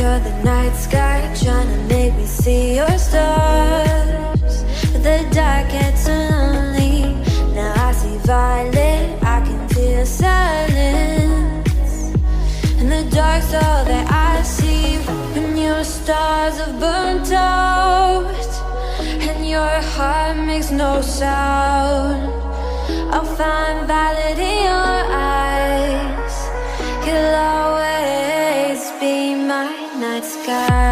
You're the night sky, trying to make me see your stars. But the dark gets so lonely. Now I see violet, I can feel silence. And the dark's all that I see. When your stars have burnt out and your heart makes no sound, I'll find violet in your eyes. You'll always be my night sky.